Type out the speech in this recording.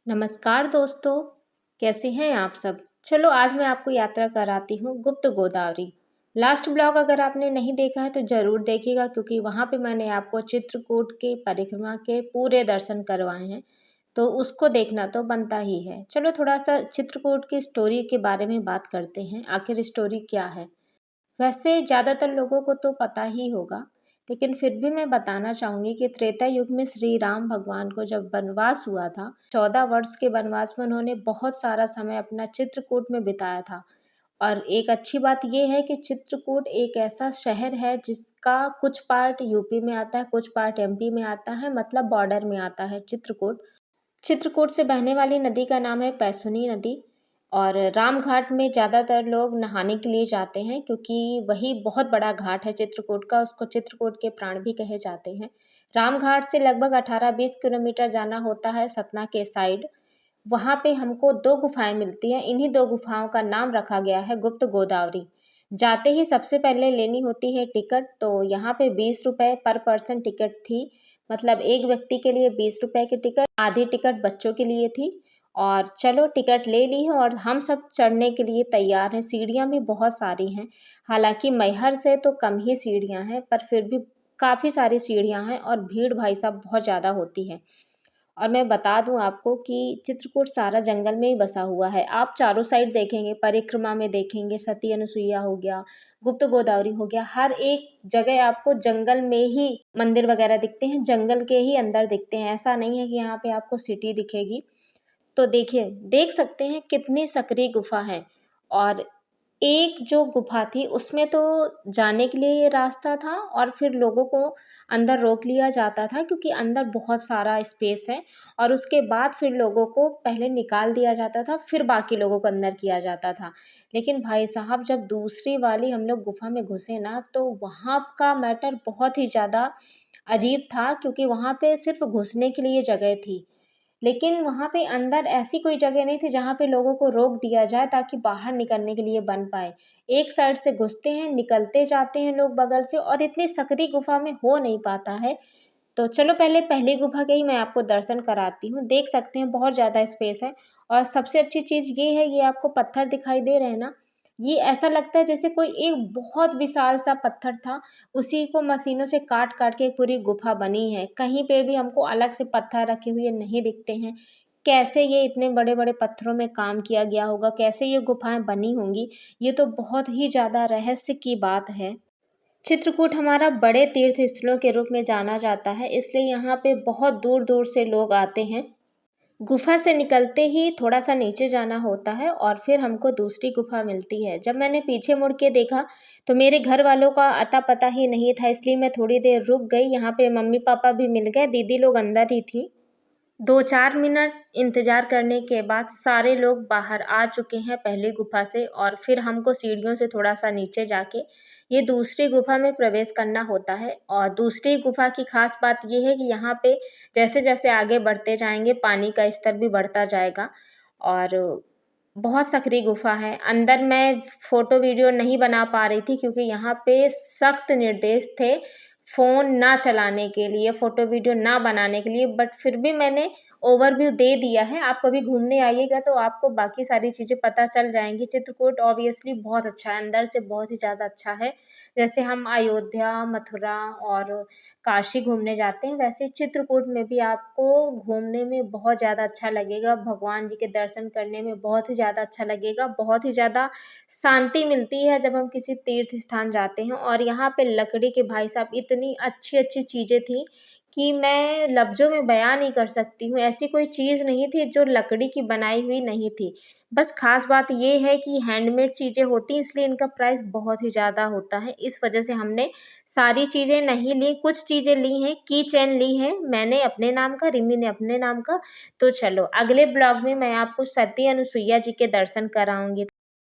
नमस्कार दोस्तों, कैसे हैं आप सब। चलो आज मैं आपको यात्रा कराती हूँ गुप्त गोदावरी। लास्ट ब्लॉग अगर आपने नहीं देखा है तो ज़रूर देखिएगा, क्योंकि वहाँ पे मैंने आपको चित्रकूट के परिक्रमा के पूरे दर्शन करवाए हैं, तो उसको देखना तो बनता ही है। चलो थोड़ा सा चित्रकूट की स्टोरी के बारे में बात करते हैं, आखिर स्टोरी क्या है। वैसे ज़्यादातर लोगों को तो पता ही होगा, लेकिन फिर भी मैं बताना चाहूँगी कि त्रेता युग में श्री राम भगवान को जब वनवास हुआ था, 14 वर्ष के वनवास में उन्होंने बहुत सारा समय अपना चित्रकूट में बिताया था। और एक अच्छी बात ये है कि चित्रकूट एक ऐसा शहर है जिसका कुछ पार्ट यूपी में आता है, कुछ पार्ट एमपी में आता है, मतलब बॉर्डर में आता है चित्रकूट। चित्रकूट से बहने वाली नदी का नाम है पैसुनी नदी। और राम घाट में ज़्यादातर लोग नहाने के लिए जाते हैं, क्योंकि वही बहुत बड़ा घाट है चित्रकूट का, उसको चित्रकूट के प्राण भी कहे जाते हैं। राम घाट से लगभग 18-20 किलोमीटर जाना होता है सतना के साइड। वहाँ पे हमको 2 गुफाएं मिलती हैं, इन्हीं 2 गुफाओं का नाम रखा गया है गुप्त गोदावरी। जाते ही सबसे पहले लेनी होती है टिकट, तो यहाँ पे 20 रुपये पर पर्सन टिकट थी। मतलब एक व्यक्ति के लिए 20 रुपये की टिकट, आधी टिकट बच्चों के लिए थी। और चलो टिकट ले ली है और हम सब चढ़ने के लिए तैयार हैं। सीढ़ियाँ भी बहुत सारी हैं, हालांकि मैहर से तो कम ही सीढ़ियाँ हैं, पर फिर भी काफ़ी सारी सीढ़ियाँ हैं और भीड़ भाई साहब बहुत ज़्यादा होती है। और मैं बता दूं आपको कि चित्रकूट सारा जंगल में ही बसा हुआ है। आप चारों साइड देखेंगे, परिक्रमा में देखेंगे, सती अनुसुईया हो गया, गुप्त गोदावरी हो गया, हर एक जगह आपको जंगल में ही मंदिर वगैरह दिखते हैं, जंगल के ही अंदर दिखते हैं। ऐसा नहीं है कि यहाँ पे आपको सिटी दिखेगी। तो देखिए, देख सकते हैं कितनी सकरी गुफा है। और एक जो गुफा थी उसमें तो जाने के लिए ये रास्ता था, और फिर लोगों को अंदर रोक लिया जाता था, क्योंकि अंदर बहुत सारा स्पेस है। और उसके बाद फिर लोगों को पहले निकाल दिया जाता था, फिर बाकी लोगों को अंदर किया जाता था। लेकिन भाई साहब, जब दूसरी वाली हम लोग गुफा में घुसे ना, तो वहाँ का मैटर बहुत ही ज़्यादा अजीब था, क्योंकि वहाँ पे सिर्फ घुसने के लिए जगह थी, लेकिन वहाँ पे अंदर ऐसी कोई जगह नहीं थी जहाँ पे लोगों को रोक दिया जाए ताकि बाहर निकलने के लिए बन पाए। एक साइड से घुसते हैं, निकलते जाते हैं लोग बगल से, और इतनी सकरी गुफा में हो नहीं पाता है। तो चलो पहले पहली गुफा के ही मैं आपको दर्शन कराती हूँ। देख सकते हैं बहुत ज़्यादा स्पेस है। और सबसे अच्छी चीज़ ये है, ये आपको पत्थर दिखाई दे रहे हैं ना, ये ऐसा लगता है जैसे कोई एक बहुत विशाल सा पत्थर था, उसी को मशीनों से काट काट के एक पूरी गुफा बनी है। कहीं पे भी हमको अलग से पत्थर रखे हुए नहीं दिखते हैं। कैसे ये इतने बड़े बड़े पत्थरों में काम किया गया होगा, कैसे ये गुफाएं बनी होंगी, ये तो बहुत ही ज़्यादा रहस्य की बात है। चित्रकूट हमारा बड़े तीर्थ स्थलों के रूप में जाना जाता है, इसलिए यहाँ पे बहुत दूर दूर से लोग आते हैं। गुफा से निकलते ही थोड़ा सा नीचे जाना होता है और फिर हमको दूसरी गुफा मिलती है। जब मैंने पीछे मुड़ के देखा तो मेरे घर वालों का अता पता ही नहीं था, इसलिए मैं थोड़ी देर रुक गई। यहाँ पे मम्मी पापा भी मिल गए, दीदी लोग अंदर ही थी। 2-4 मिनट इंतज़ार करने के बाद सारे लोग बाहर आ चुके हैं पहली गुफा से, और फिर हमको सीढ़ियों से थोड़ा सा नीचे जाके ये दूसरी गुफा में प्रवेश करना होता है। और दूसरी गुफा की खास बात ये है कि यहाँ पे जैसे जैसे आगे बढ़ते जाएंगे पानी का स्तर भी बढ़ता जाएगा। और बहुत सकरी गुफा है। अंदर मैं फ़ोटो वीडियो नहीं बना पा रही थी, क्योंकि यहाँ पे सख्त निर्देश थे फ़ोन ना चलाने के लिए, फ़ोटो वीडियो ना बनाने के लिए, बट फिर भी मैंने ओवरव्यू दे दिया है। आप कभी घूमने आइएगा तो आपको बाकी सारी चीज़ें पता चल जाएँगी। चित्रकूट ऑब्वियसली बहुत अच्छा है, अंदर से बहुत ही ज़्यादा अच्छा है। जैसे हम अयोध्या, मथुरा और काशी घूमने जाते हैं, वैसे चित्रकूट में भी आपको घूमने में बहुत ज़्यादा अच्छा लगेगा। भगवान जी के दर्शन करने में बहुत ही ज़्यादा अच्छा लगेगा। बहुत ही ज़्यादा शांति मिलती है जब हम किसी तीर्थ स्थान जाते हैं। और यहाँ पे लकड़ी के भाई साहब इतनी अच्छी-अच्छी चीज़ें थी कि मैं लफ्ज़ों में बयान नहीं कर सकती हूँ। ऐसी कोई चीज़ नहीं थी जो लकड़ी की बनाई हुई नहीं थी। बस ख़ास बात ये है कि हैंडमेड चीज़ें होती हैं, इसलिए इनका प्राइस बहुत ही ज़्यादा होता है। इस वजह से हमने सारी चीज़ें नहीं ली, कुछ चीज़ें ली हैं, की चेन ली है मैंने अपने नाम का, रिमी ने अपने नाम का। तो चलो अगले ब्लॉग में मैं आपको सती अनुसुईया जी के दर्शन कराऊँगी।